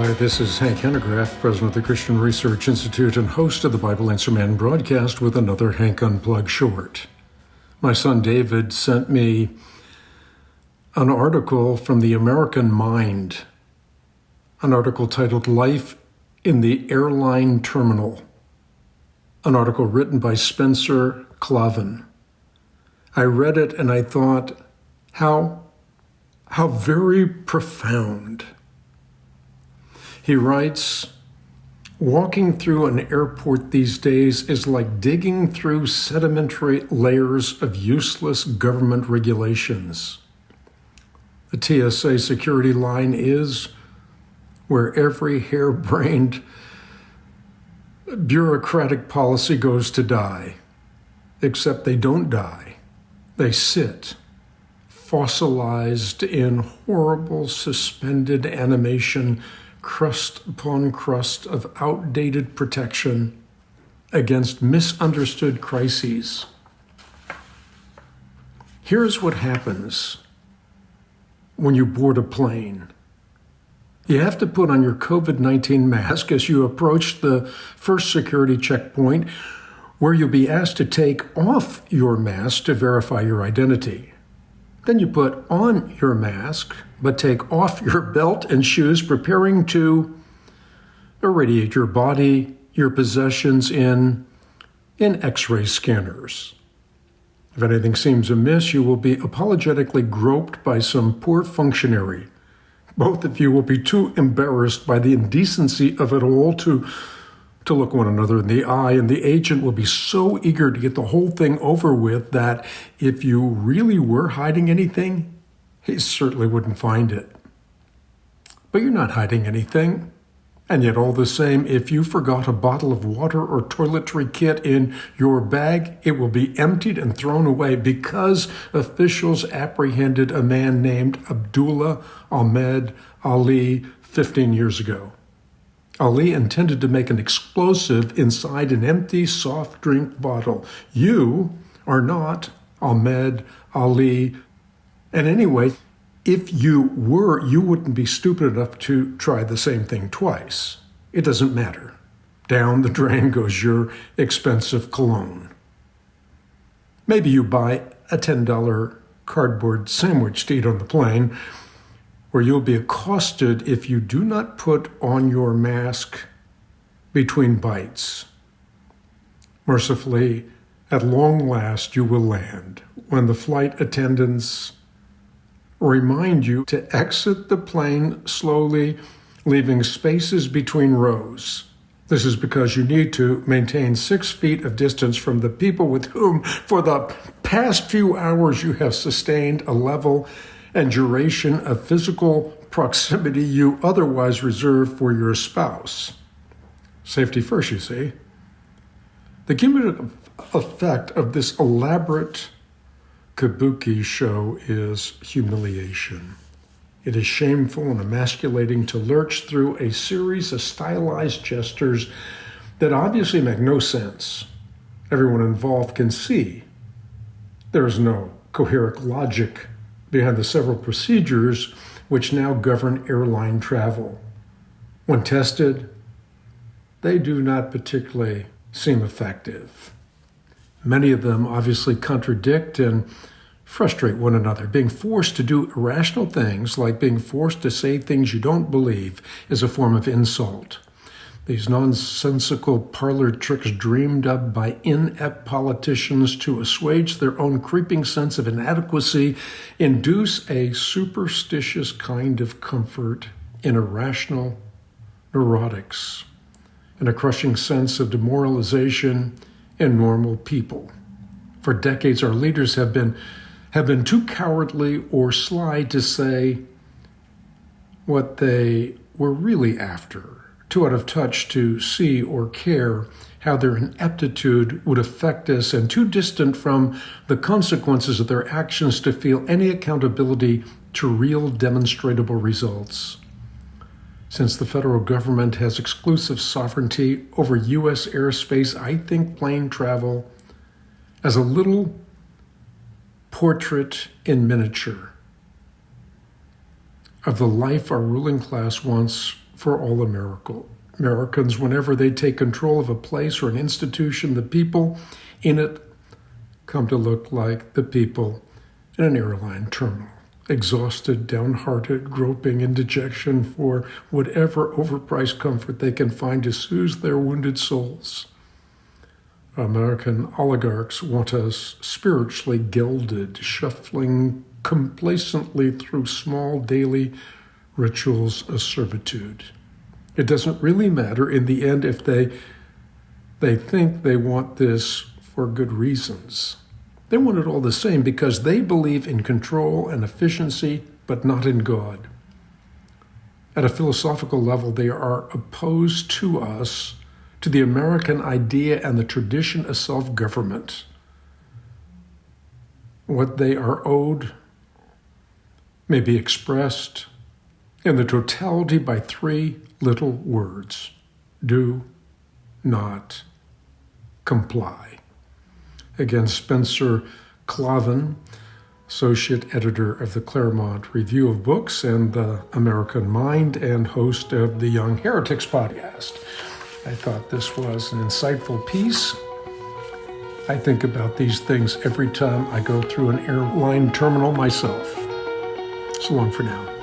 Hi, this is Hank Hanegraaff, president of the Christian Research Institute and host of the Bible Answer Man broadcast with another Hank Unplugged short. My son David sent me an article from the American Mind, an article titled Life in the Airline Terminal, an article written by Spencer Klavan. I read it and I thought, how very profound. He writes, walking through an airport these days is like digging through sedimentary layers of useless government regulations. The TSA security line is where every harebrained bureaucratic policy goes to die, except they don't die. They sit, fossilized in horrible suspended animation, crust upon crust of outdated protection against misunderstood crises. Here's what happens when you board a plane. You have to put on your COVID-19 mask as you approach the first security checkpoint, where you'll be asked to take off your mask to verify your identity. Then you put on your mask, but take off your belt and shoes, preparing to irradiate your body, your possessions in X-ray scanners. If anything seems amiss, you will be apologetically groped by some poor functionary. Both of you will be too embarrassed by the indecency of it all to look one another in the eye, and the agent will be so eager to get the whole thing over with that if you really were hiding anything, he certainly wouldn't find it. But you're not hiding anything. And yet all the same, if you forgot a bottle of water or toiletry kit in your bag, it will be emptied and thrown away because officials apprehended a man named Abdullah Ahmed Ali 15 years ago. Ali intended to make an explosive inside an empty soft drink bottle. You are not Ahmed Ali. And anyway, if you were, you wouldn't be stupid enough to try the same thing twice. It doesn't matter. Down the drain goes your expensive cologne. Maybe you buy a $10 cardboard sandwich to eat on the plane, where you'll be accosted if you do not put on your mask between bites. Mercifully, at long last, you will land when the flight attendants remind you to exit the plane slowly, leaving spaces between rows. This is because you need to maintain 6 feet of distance from the people with whom, for the past few hours, you have sustained a level and duration of physical proximity you otherwise reserve for your spouse. Safety first, you see. The cumulative effect of this elaborate kabuki show is humiliation. It is shameful and emasculating to lurch through a series of stylized gestures that obviously make no sense. Everyone involved can see there is no coherent logic behind the several procedures which now govern airline travel. When tested, they do not particularly seem effective. Many of them obviously contradict and frustrate one another. Being forced to do irrational things, like being forced to say things you don't believe, is a form of insult. These nonsensical parlor tricks dreamed up by inept politicians to assuage their own creeping sense of inadequacy induce a superstitious kind of comfort in irrational neurotics and a crushing sense of demoralization in normal people. For decades, our leaders have been too cowardly or sly to say what they were really after, too out of touch to see or care how their ineptitude would affect us, and too distant from the consequences of their actions to feel any accountability to real demonstrable results. Since the federal government has exclusive sovereignty over U.S. airspace, I think plane travel as a little portrait in miniature of the life our ruling class wants for all Americans. Whenever they take control of a place or an institution, the people in it come to look like the people in an airline terminal, exhausted, downhearted, groping in dejection for whatever overpriced comfort they can find to soothe their wounded souls. American oligarchs want us spiritually gilded, shuffling complacently through small daily rituals of servitude. It doesn't really matter in the end if they think they want this for good reasons. They want it all the same because they believe in control and efficiency, but not in God. At a philosophical level, they are opposed to us, to the American idea and the tradition of self-government. What they are owed may be expressed in the totality by three little words: do not comply. Again, Spencer Klavan, associate editor of the Claremont Review of Books and the American Mind and host of the Young Heretics podcast. I thought this was an insightful piece. I think about these things every time I go through an airline terminal myself. So long for now.